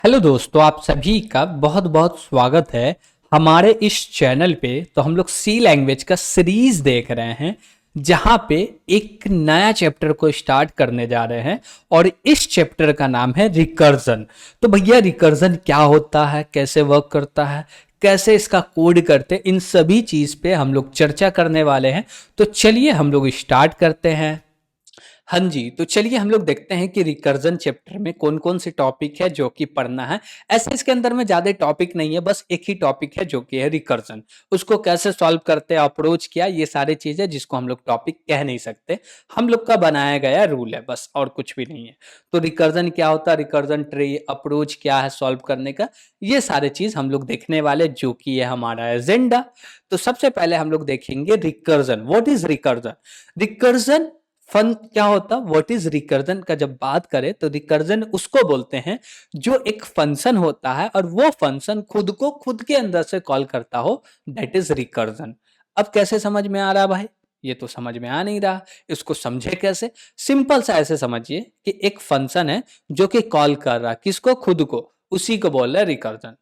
Hello दोस्तों, आप सभी का बहुत बहुत स्वागत है हमारे इस चैनल पे। तो हम लोग सी लैंग्वेज का सीरीज देख रहे हैं, जहाँ पे एक नया चैप्टर को स्टार्ट करने जा रहे हैं और इस चैप्टर का नाम है रिकर्जन। तो भैया, रिकर्जन क्या होता है, कैसे वर्क करता है, कैसे इसका कोड करते हैं, इन सभी चीज पे हम लोग चर्चा करने वाले हैं। तो चलिए हम लोग स्टार्ट करते हैं। हाँ जी, तो चलिए हम लोग देखते हैं कि रिकर्जन चैप्टर में कौन-कौन से टॉपिक है जो कि पढ़ना है। ऐसे इसके अंदर में ज़्यादा टॉपिक नहीं है, बस एक ही टॉपिक है जो कि है रिकर्जन। उसको कैसे सॉल्व करते हैं, अप्रोच क्या, ये सारी चीज़ें जिसको हम लोग टॉपिक कह नहीं सकते। हम लोग का बनाया गया रूल है बस, और कुछ भी नहीं है। तो रिकर्जन क्या होता है, रिकर्जन ट्री, अप्रोच क्या है सॉल्व करने का, ये सारी चीज़ हम लोग देखने वाले, जो कि है हमारा एजेंडा। तो सबसे पहले हम लोग देखेंगे recursion. What is recursion? Recursion fun क्या होता, व्हाट इज रिकर्जन का जब बात करें तो रिकर्जन उसको बोलते हैं जो एक फंक्शन होता है और वो फंक्शन खुद को खुद के अंदर से कॉल करता हो, दैट इज रिकर्जन। अब कैसे समझ में आ रहा भाई? ये तो समझ में आ नहीं रहा। इसको समझे कैसे? सिंपल सा ऐसे समझिए कि एक फंक्शन है जो कि कॉल कर रहा है किसको, खुद को, उसी को बोल रहा है रिकर्जन।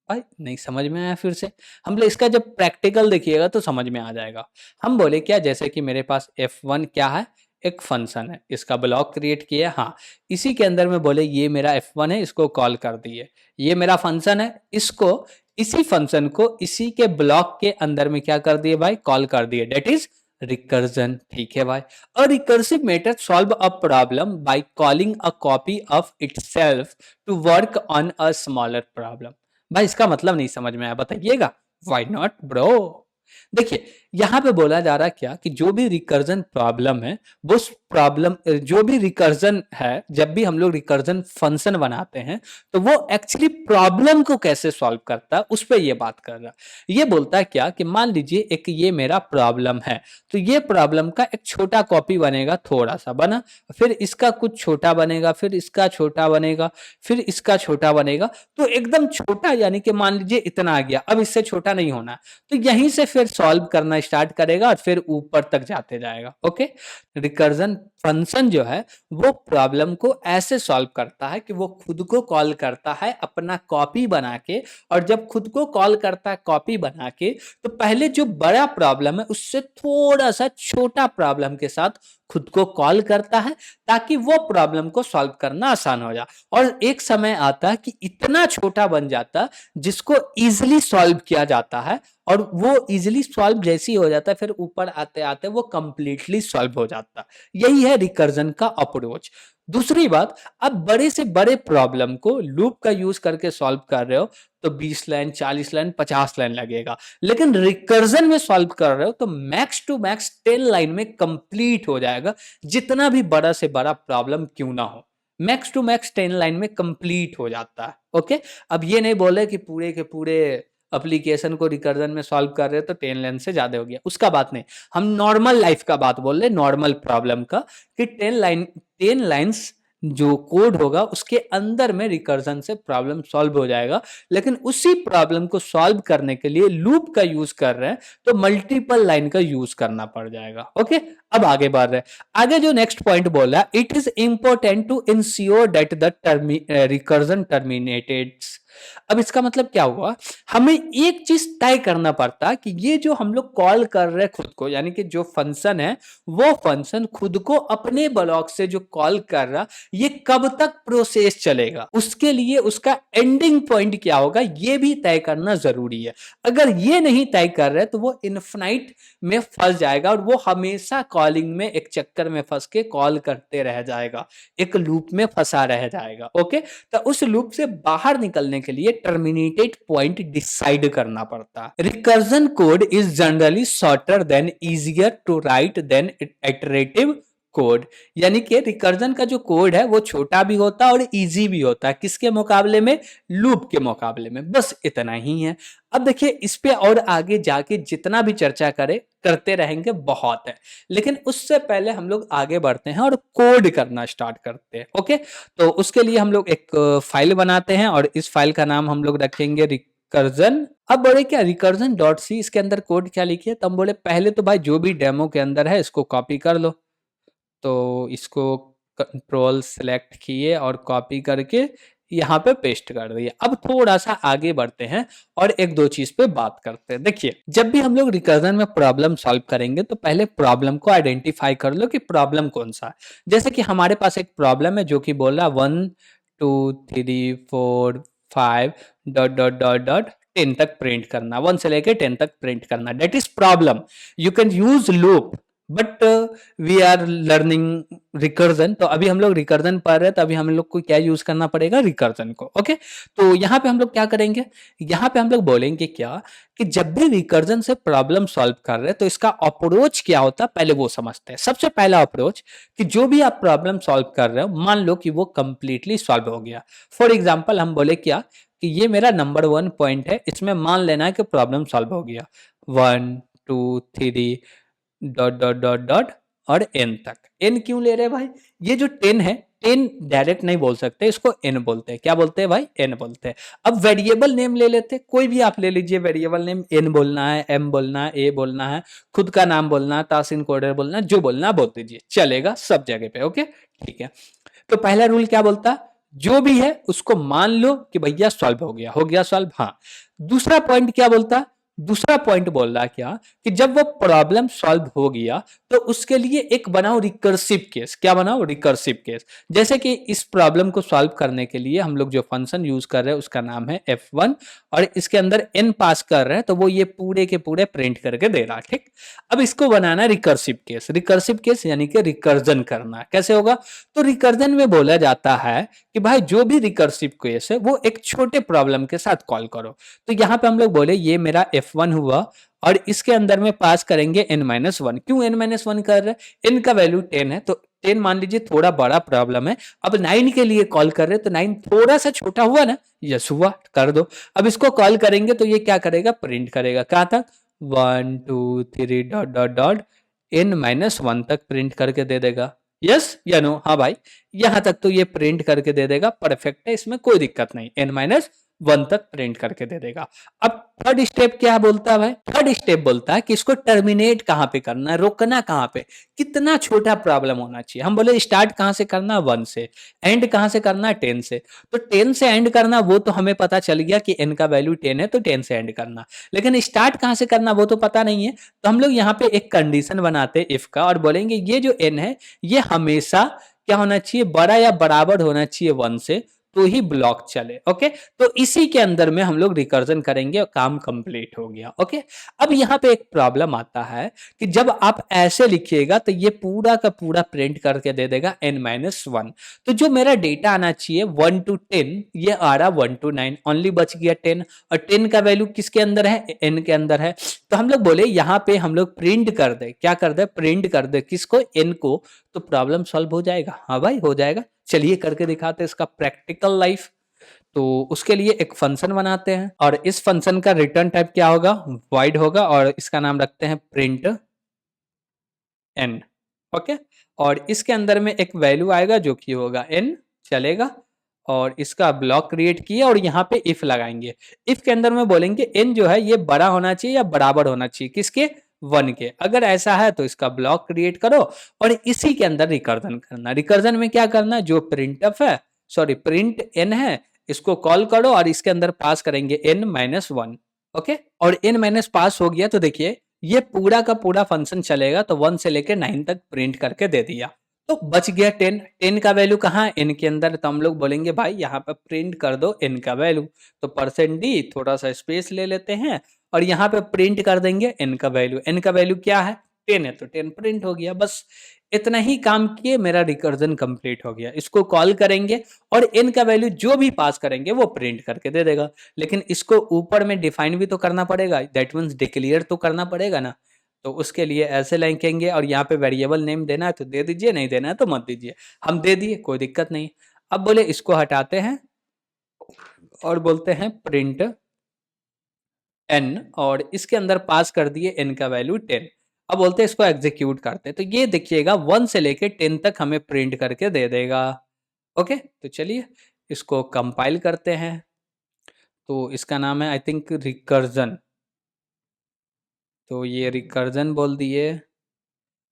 भाई नहीं समझ में आया? फिर से हम लोग इसका जब प्रैक्टिकल देखिएगा तो समझ में आ जाएगा। हम बोले क्या, जैसे कि मेरे पास F1 क्या है, एक फंक्शन है, इसका ब्लॉक क्रिएट किया, हाँ, इसी के अंदर में बोले ये मेरा F1 है, इसको कॉल कर दिए। ये मेरा फंक्शन है, इसको, इसी फंक्शन को इसी के ब्लॉक के अंदर में क्या कर दिए भाई, कॉल कर दिए, डेट इज रिकर्जन। ठीक है भाई। A recursive method solve a problem by calling a copy of itself to work on a smaller problem. भाई इसका मतलब नहीं समझ में आया, बताइएगा। Why not bro? देखिए, यहां पे बोला जा रहा है क्या कि जो भी रिकर्जन प्रॉब्लम है, वो प्रॉब्लम, जो भी रिकर्जन है, जब भी हम लोग रिकर्जन फंक्शन बनाते हैं, तो वो एक्चुअली प्रॉब्लम को कैसे सॉल्व करता है, उस पर ये बात कर रहा है। ये बोलता है क्या कि मान लीजिए एक ये मेरा प्रॉब्लम है, तो ये प्रॉब्लम का एक छोटा कॉपी बनेगा, थोड़ा सा बना, फिर इसका कुछ छोटा बनेगा, फिर इसका छोटा बनेगा, फिर इसका छोटा बनेगा, तो एकदम छोटा, यानी कि मान लीजिए इतना आ गया, अब इससे छोटा नहीं होना। तो यहीं से फिर सॉल्व करना स्टार्ट करेगा और फिर ऊपर तक जाते जाएगा। ओके। रिकर्जन फंक्शन जो है वो प्रॉब्लम को ऐसे सॉल्व करता है कि वो खुद को कॉल करता है अपना कॉपी बना के, और जब खुद को कॉल करता है कॉपी बना के, तो पहले जो बड़ा प्रॉब्लम है उससे थोड़ा सा छोटा प्रॉब्लम के साथ खुद को कॉल करता है, ताकि वो प्रॉब्लम को सॉल्व करना आसान हो जाए। और एक समय आता है कि इतना छोटा बन जाता है जिसको इजीली सॉल्व किया जाता है, और वो इजीली सॉल्व जैसी हो जाता है, फिर ऊपर आते आते वो कंप्लीटली सॉल्व हो जाता है। यही है रिकर्जन का अप्रोच। दूसरी बात, अब बड़े से बड़े प्रॉब्लम को लूप का यूज करके सॉल्व कर रहे हो तो 20 लाइन, 40 लाइन, 50 लाइन लगेगा। लेकिन रिकर्जन में सॉल्व कर रहे हो तो मैक्स टू मैक्स 10 लाइन में कंप्लीट हो जाएगा, जितना भी बड़ा से बड़ा प्रॉब्लम क्यों ना हो, मैक्स टू मैक्स 10 लाइन में कंप्लीट हो जाता है। ओके। अब ये नहीं बोले कि पूरे के पूरे एप्लीकेशन को रिकर्जन में सॉल्व कर रहे हो तो 10 लाइन से ज्यादा हो गया, उसका बात नहीं। हम नॉर्मल लाइफ का बात बोल रहे, नॉर्मल प्रॉब्लम का, कि 10 लाइन्स जो कोड होगा उसके अंदर में रिकर्जन से प्रॉब्लम सॉल्व हो जाएगा। लेकिन उसी प्रॉब्लम को सॉल्व करने के लिए लूप का यूज कर रहे हैं तो मल्टीपल लाइन का यूज करना पड़ जाएगा। ओके। अब आगे बढ़ रहे हैं। आगे जो नेक्स्ट पॉइंट बोला, it is important to ensure that the recursion terminated. अब इसका मतलब क्या हुआ, हमें एक चीज तय करना पड़ता कि ये जो हम लोग कॉल कर रहे हैं खुद को, यानी कि जो फंक्शन है, वो फंक्शन खुद को अपने ब्लॉक से जो कॉल कर रहा, ये कब तक प्रोसेस चलेगा, उसके लिए उसका एंडिंग पॉइंट क्या होगा, ये भी तय करना जरूरी है। अगर ये नहीं तय कर रहे तो वो इनफिनाइट में फंस जाएगा, और वो हमेशा कॉलिंग में एक चक्कर में फंस के कॉल करते रह जाएगा, एक लूप में फंसा रह जाएगा। ओके। तो उस लूप से बाहर निकलने के लिए टर्मिनेटेड पॉइंट डिसाइड करना पड़ता है। Recursion code is generally shorter than easier to write than iterative code, यानी कि रिकर्जन का जो कोड है वो छोटा भी होता है और इजी भी होता है, किसके मुकाबले में, लूप के मुकाबले में। बस इतना ही है। अब देखिए, इस पे और आगे जाके जितना भी चर्चा करते रहेंगे बहुत है, लेकिन उससे पहले हम लोग आगे बढ़ते हैं और कोड करना स्टार्ट करते हैं। ओके। तो उसके लिए हम लोग एक फाइल बनाते हैं और इस फाइल का नाम हम लोग रखेंगे रिकर्जन। अब बोले क्या, रिकर्जन डॉट सी, इसके अंदर कोड क्या लिखिए, तो हम बोले पहले तो भाई जो भी डेमो के अंदर है इसको कॉपी कर लो। तो इसको कंट्रोल सेलेक्ट किए और कॉपी करके यहाँ पे पेस्ट कर दिया। अब थोड़ा सा आगे बढ़ते हैं और एक दो चीज पे बात करते हैं। देखिए, जब भी हम लोग रिकर्जन में प्रॉब्लम सॉल्व करेंगे तो पहले प्रॉब्लम को आइडेंटिफाई कर लो कि प्रॉब्लम कौन सा है। जैसे कि हमारे पास एक प्रॉब्लम है जो कि बोल रहा है 1 2 3 4 5 डॉट डॉट डॉट डॉट 10 तक प्रिंट करना, 1 से लेके 10 तक प्रिंट करना। That is problem. You can use loop, but we are learning recursion. तो अभी हम लोग रिकर्जन पढ़ रहे हैं, तो अभी हम लोग को क्या यूज करना पड़ेगा, रिकर्जन को। ओके, तो यहाँ पे हम लोग क्या करेंगे, यहाँ पे हम लोग बोलेंगे क्या कि जब भी रिकर्जन से प्रॉब्लम सॉल्व कर रहे हैं तो इसका अप्रोच क्या होता है पहले वो समझते हैं। सबसे पहला अप्रोच कि जो भी आप प्रॉब्लम सॉल्व कर रहे हो मान लो कि वो कंप्लीटली सॉल्व हो गया। फॉर एग्जाम्पल हम बोले क्या कि ये मेरा नंबर 1 पॉइंट है, इसमें मान लेना है कि प्रॉब्लम सॉल्व हो गया 1 2 3 डॉट डॉट डॉट डॉट और एन तक। एन क्यों ले रहे हैं भाई, ये जो 10 है, 10 डायरेक्ट नहीं बोल सकते, इसको एन बोलते हैं। क्या बोलते हैं भाई, एन बोलते हैं। अब वेरिएबल नेम ले लेते हैं, कोई भी आप ले लीजिए वेरिएबल नेम। एन बोलना है, एम बोलना है, ए बोलना है, खुद का नाम बोलना है, तासिन कोडर बोलना है, जो बोलना है बोल दीजिए, चलेगा सब जगह पे। ओके ठीक है। तो पहला रूल क्या बोलता है, जो भी है उसको मान लो कि भैया सॉल्व हो गया सॉल्व। हाँ, दूसरा पॉइंट क्या बोलता है, दूसरा पॉइंट बोल रहा है क्या कि जब वो प्रॉब्लम सॉल्व हो गया तो उसके लिए एक बनाओ रिकर्सिव केस। क्या बनाओ, रिकर्सिव केस। जैसे कि इस प्रॉब्लम को सॉल्व करने के लिए हम लोग जो फंक्शन यूज कर रहे हैं उसका नाम है f1 और इसके अंदर n पास कर रहे हैं, तो वो ये पूरे के पूरे प्रिंट करके दे रहा है। ठीक, अब इसको बनाना रिकर्सिव केस। रिकर्सिव केस यानी कि रिकर्जन करना। कैसे होगा, तो रिकर्जन में बोला जाता है कि भाई जो भी रिकर्सिव केस है वो एक छोटे प्रॉब्लम के साथ कॉल करो। तो यहाँ पे हम लोग बोले ये मेरा f1 हुआ और इसके अंदर में पास करेंगे n-1। क्यों n-1 कर रहे हैं, n का वैल्यू 10 है तो 10 मान लीजिए थोड़ा बड़ा प्रॉब्लम है। अब 9 के लिए कॉल कर रहे हैं तो 9 थोड़ा सा छोटा हुआ ना, यस हुआ, कर दो। अब इसको कॉल करेंगे तो ये क्या करेगा, प्रिंट करेगा कहां तक, 1 2 3 डॉट डॉट डॉट n-1 तक प्रिंट करके दे देगा। यस या नो, हाँ भाई, यहां तक तो ये प्रिंट करके दे देगा, परफेक्ट है, इसमें कोई दिक्कत नहीं, n-1 तक प्रिंट करके दे देगा। अब थर्ड स्टेप क्या बोलता है भाई, थर्ड स्टेप बोलता है कि इसको टर्मिनेट कहां पे करना है, रोकना कहां पे, कितना छोटा प्रॉब्लम होना चाहिए। हम बोले स्टार्ट कहां से करना है, 1 से, एंड कहां से करना है, 10 से। तो 10 से एंड करना वो तो हमें पता चल गया कि n का वैल्यू 10 है तो 10 से एंड करना, लेकिन स्टार्ट कहां से करना वो तो पता नहीं है। तो हम लोग यहाँ पे एक कंडीशन बनाते हैं इफ का और बोलेंगे ये जो n है ये हमेशा क्या होना चाहिए, बड़ा या बराबर होना चाहिए 1 से, तो ही ब्लॉक चले। ओके, तो इसी के अंदर में हम लोग रिकर्जन करेंगे और काम कंप्लीट हो गया। ओके, अब यहाँ पे एक प्रॉब्लम आता है कि जब आप ऐसे लिखिएगा तो ये पूरा का पूरा प्रिंट करके दे देगा n-1। तो जो मेरा डेटा आना चाहिए 1 to 10 ये आ रहा 1 to 9, ओनली बच गया 10। और 10 का वैल्यू किसके अंदर है, n के अंदर है। तो हम लोग बोले यहाँ पे हम लोग प्रिंट कर दे, क्या कर दे, प्रिंट कर दे किसको, n को, तो प्रॉब्लम सॉल्व हो जाएगा। हाँ भाई हो जाएगा, चलिए करके दिखाते हैं इसका प्रैक्टिकल लाइफ। तो उसके लिए एक फंक्शन बनाते हैं और इस फंक्शन का रिटर्न टाइप क्या होगा, वॉइड होगा और इसका नाम रखते हैं प्रिंट n। ओके, और इसके अंदर में एक वैल्यू आएगा जो कि होगा n, चलेगा। और इसका ब्लॉक क्रिएट किया और यहाँ पे इफ लगाएंगे। इफ के अंदर में बोलेंगे n जो है ये बड़ा होना चाहिए या बराबर होना चाहिए किसके, 1 के। अगर ऐसा है तो इसका ब्लॉक क्रिएट करो और इसी के अंदर रिकर्जन करना। रिकर्जन में क्या करना, जो प्रिंटफ है, सॉरी प्रिंट n है, इसको कॉल करो और इसके अंदर पास करेंगे n-1। ओके, और n- पास हो गया तो देखिए ये पूरा का पूरा फंक्शन चलेगा, तो 1 से लेकर 9 तक प्रिंट करके दे दिया। तो बच गया 10। 10 का वैल्यू कहाँ है, n के अंदर। तो हम लोग बोलेंगे भाई यहाँ पर प्रिंट कर दो n का वैल्यू। तो %d थोड़ा सा स्पेस ले लेते हैं और यहाँ पे प्रिंट कर देंगे n का वैल्यू। n का वैल्यू क्या है, 10 है, तो 10 प्रिंट हो गया। बस इतना ही काम किए, मेरा रिकर्जन कंप्लीट हो गया। इसको कॉल करेंगे और n का वैल्यू जो भी पास करेंगे वो प्रिंट करके दे देगा। लेकिन इसको ऊपर में डिफाइन भी तो करना पड़ेगा, दैट मीन्स डिक्लेयर तो करना पड़ेगा ना। तो उसके लिए ऐसे लिखेंगे और यहाँ पे वेरिएबल नेम देना है तो दे दीजिए, नहीं देना है तो मत दीजिए। हम दे दिए, कोई दिक्कत नहीं। अब बोले इसको हटाते हैं और बोलते हैं प्रिंट n और इसके अंदर पास कर दिए n का वैल्यू 10। अब बोलते हैं इसको एग्जीक्यूट करते हैं, तो ये देखिएगा 1 से लेके 10 तक हमें प्रिंट करके दे देगा। ओके, तो चलिए इसको कंपाइल करते हैं। तो इसका नाम है आई थिंक रिकर्जन। तो ये रिकर्जन बोल दिए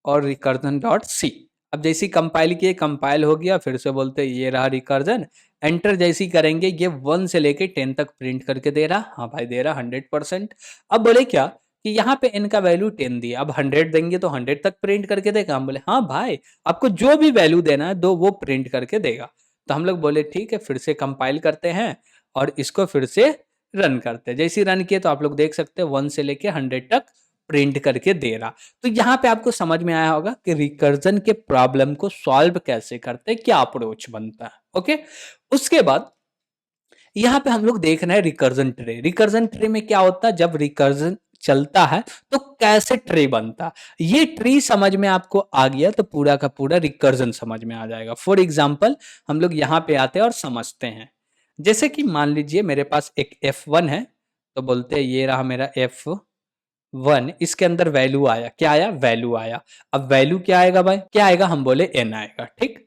और रिकर्जन डॉट सी। अब जैसे कंपाइल किए, कंपाइल हो गया, फिर से बोलते ये रहा रिकर्जन एंटर जैसी करेंगे ये 1 से लेके 10 तक प्रिंट करके दे रहा। हाँ भाई दे रहा 100%। अब बोले क्या कि यहाँ पे n का वैल्यू 10 दिया, अब 100 देंगे तो 100 तक प्रिंट करके देगा। हम बोले हाँ भाई आपको जो भी वैल्यू देना है दो वो प्रिंट करके देगा। तो हम लोग बोले ठीक है, फिर से कंपाइल करते हैं और इसको फिर से रन करते हैं। जैसे रन किए तो आप लोग देख सकते हैं 1 से लेके 100 तक प्रिंट करके दे रहा। तो यहाँ पे आपको समझ में आया होगा कि रिकर्जन के प्रॉब्लम को सॉल्व कैसे करते हैं, क्या अप्रोच बनता है। ओके, उसके बाद यहाँ पे हम लोग देख रहे हैं रिकर्जन ट्री। रिकर्जन ट्री में क्या होता है, जब रिकर्जन चलता है तो कैसे ट्री बनता, ये ट्री समझ में आपको आ गया तो पूरा का पूरा रिकर्जन समझ में आ जाएगा। फॉर एग्जाम्पल हम लोग यहाँ पे आते हैं और समझते हैं। जैसे कि मान लीजिए मेरे पास एक F1 है, तो बोलते हैं ये रहा मेरा F1, इसके अंदर वैल्यू आया, क्या आया, वैल्यू आया। अब वैल्यू क्या आएगा भाई, क्या आएगा, हम बोले n आएगा। ठीक,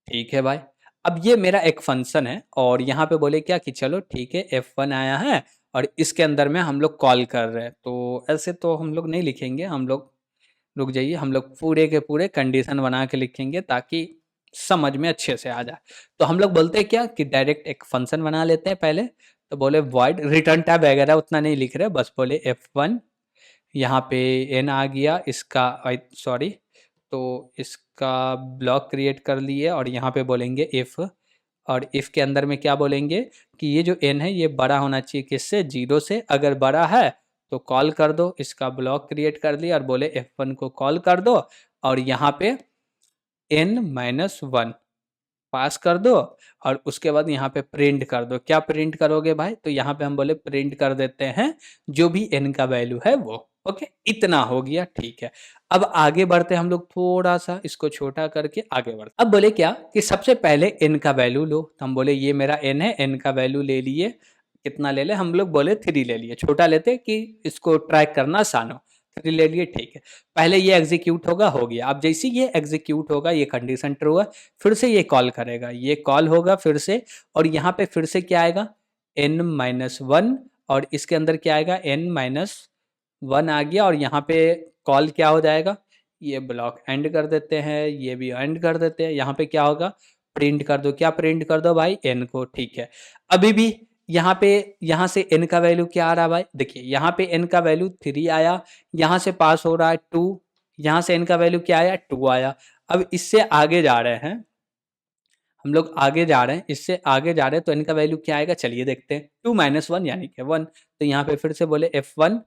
ठीक है भाई। अब ये मेरा एक फंक्शन है और यहाँ पे बोले क्या कि चलो ठीक है F1 आया है और इसके अंदर में हम लोग कॉल कर रहे हैं। तो ऐसे तो हम लोग नहीं लिखेंगे, हम लोग रुक जाइए, हम लोग पूरे के पूरे कंडीशन बना के लिखेंगे ताकि समझ में अच्छे से आ जाए। तो हम लोग बोलते हैं क्या कि डायरेक्ट एक फंक्शन बना लेते हैं पहले। तो बोले वॉइड रिटर्न टैब वगैरह उतना नहीं लिख रहे, बस बोले F1, यहाँ पे n आ गया, इसका सॉरी, तो इसका ब्लॉक क्रिएट कर लिए और यहाँ पे बोलेंगे इफ, और इफ के अंदर में क्या बोलेंगे कि ये जो n है ये बड़ा होना चाहिए किससे, 0 से। अगर बड़ा है तो कॉल कर दो, इसका ब्लॉक क्रिएट कर लिया और बोले F1 को कॉल कर दो और यहाँ पे n-1 पास कर दो और उसके बाद यहाँ पे प्रिंट कर दो। क्या प्रिंट करोगे भाई, तो यहाँ पे हम बोले प्रिंट कर देते हैं जो भी n का वैल्यू है वो। ओके, इतना हो गया, ठीक है। अब आगे बढ़ते हम लोग, थोड़ा सा इसको छोटा करके आगे बढ़ते। अब बोले क्या कि सबसे पहले n का वैल्यू लो। तो हम बोले ये मेरा n है, n का वैल्यू ले लिए, कितना ले ले, हम लोग बोले 3 ले लिए, छोटा लेते कि इसको ट्रैक करना आसान हो। 3 ले लिए, ठीक है। पहले ये एग्जीक्यूट होगा, हो गया। अब जैसे ये एग्जीक्यूट होगा, ये कंडीशन ट्रू है, फिर से ये कॉल करेगा, ये कॉल होगा फिर से, और यहाँ पे फिर से क्या आएगा, n-1, और इसके अंदर क्या आएगा, n-1 आ गया, और यहाँ पे कॉल क्या हो जाएगा, ये ब्लॉक एंड कर देते हैं, ये भी एंड कर देते हैं। यहाँ पे क्या होगा, प्रिंट कर दो, क्या प्रिंट कर दो भाई, n को, ठीक है। अभी भी यहाँ पे, यहाँ से n का वैल्यू क्या आ रहा है भाई, देखिए यहाँ पे n का वैल्यू 3 आया, यहाँ से पास हो रहा है 2, यहाँ से n का वैल्यू क्या आया, 2 आया। अब इससे आगे जा रहे हैं हम लोग, आगे जा रहे हैं, इससे आगे जा रहे हैं, तो n का वैल्यू क्या आएगा, चलिए देखते हैं, 2-1 यानी कि 1। तो यहाँ पे फिर से बोले F1,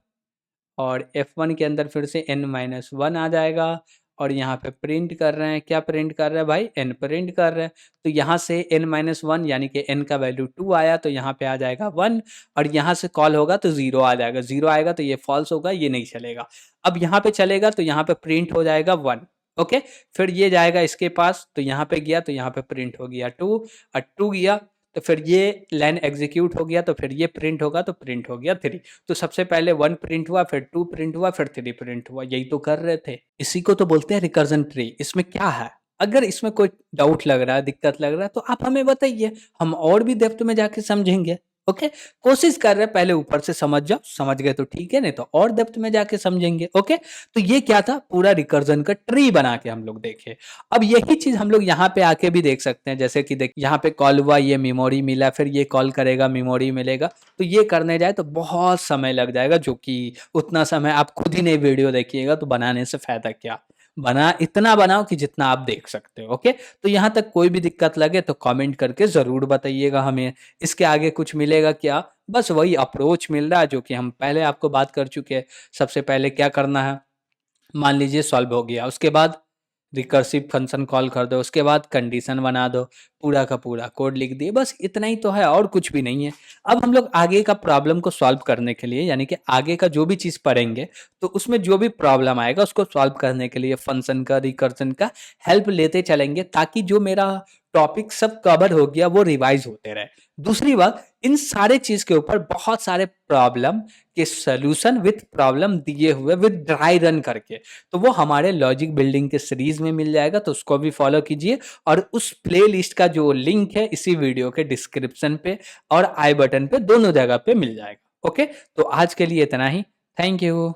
और F1 के अंदर फिर से n-1 आ जाएगा, और यहाँ पे प्रिंट कर रहे हैं, क्या प्रिंट कर रहे हैं भाई, n प्रिंट कर रहे हैं। तो यहाँ से n-1 यानी कि n का वैल्यू 2 आया, तो यहाँ पे आ जाएगा 1, और यहाँ से कॉल होगा तो 0 आ जाएगा, 0 आएगा तो ये फॉल्स होगा, ये नहीं चलेगा। अब यहाँ पे चलेगा तो यहाँ पे प्रिंट हो जाएगा 1। ओके, फिर ये जाएगा इसके पास, तो यहाँ पे गया तो यहाँ पे प्रिंट हो गया 2, और 2 गया तो फिर ये लाइन एग्जीक्यूट हो गया, तो फिर ये प्रिंट होगा तो प्रिंट हो गया 3। तो सबसे पहले 1 प्रिंट हुआ, फिर 2 प्रिंट हुआ, फिर 3 प्रिंट हुआ, यही तो कर रहे थे। इसी को तो बोलते हैं रिकर्जन ट्री। इसमें क्या है, अगर इसमें कोई डाउट लग रहा है, दिक्कत लग रहा है, तो आप हमें बताइए, हम और भी डेप्थ में जाके समझेंगे। ओके, कोशिश कर रहे हैं पहले ऊपर से समझ जाओ, समझ गए तो ठीक है, नहीं तो और डेप्थ में जाके समझेंगे। ओके, तो ये क्या था, पूरा रिकर्जन का ट्री बना के हम लोग देखे। अब यही चीज हम लोग यहाँ पे आके भी देख सकते हैं, जैसे कि देख यहाँ पे कॉल हुआ, ये मेमोरी मिला, फिर ये कॉल करेगा, मेमोरी मिलेगा, तो ये करने जाए तो बहुत समय लग जाएगा, जो कि उतना समय आप खुद ही नहीं वीडियो देखिएगा तो बनाने से फायदा क्या, बना इतना बनाओ कि जितना आप देख सकते हो। ओके, तो यहाँ तक कोई भी दिक्कत लगे तो कमेंट करके जरूर बताइएगा हमें। इसके आगे कुछ मिलेगा क्या, बस वही अप्रोच मिल रहा है जो कि हम पहले आपको बात कर चुके हैं। सबसे पहले क्या करना है, मान लीजिए सॉल्व हो गया, उसके बाद रिकर्सिव फंक्शन कॉल कर दो, उसके बाद कंडीशन बना दो, पूरा का पूरा कोड लिख दिए, बस इतना ही तो है, और कुछ भी नहीं है। अब हम लोग आगे का प्रॉब्लम को सॉल्व करने के लिए, यानी कि आगे का जो भी चीज़ पढ़ेंगे तो उसमें जो भी प्रॉब्लम आएगा उसको सॉल्व करने के लिए फंक्शन का, रिकर्सन का हेल्प लेते चलेंगे, ताकि जो मेरा टॉपिक सब कवर हो गया वो रिवाइज होते रहे। दूसरी बात, इन सारे चीज के ऊपर बहुत सारे प्रॉब्लम के सॉल्यूशन विथ प्रॉब्लम दिए हुए विथ ड्राई रन करके, तो वो हमारे लॉजिक बिल्डिंग के सीरीज में मिल जाएगा, तो उसको भी फॉलो कीजिए। और उस प्ले लिस्ट का जो लिंक है इसी वीडियो के डिस्क्रिप्शन पे और आई बटन पे, दोनों जगह पे मिल जाएगा। ओके, तो आज के लिए इतना ही, थैंक यू।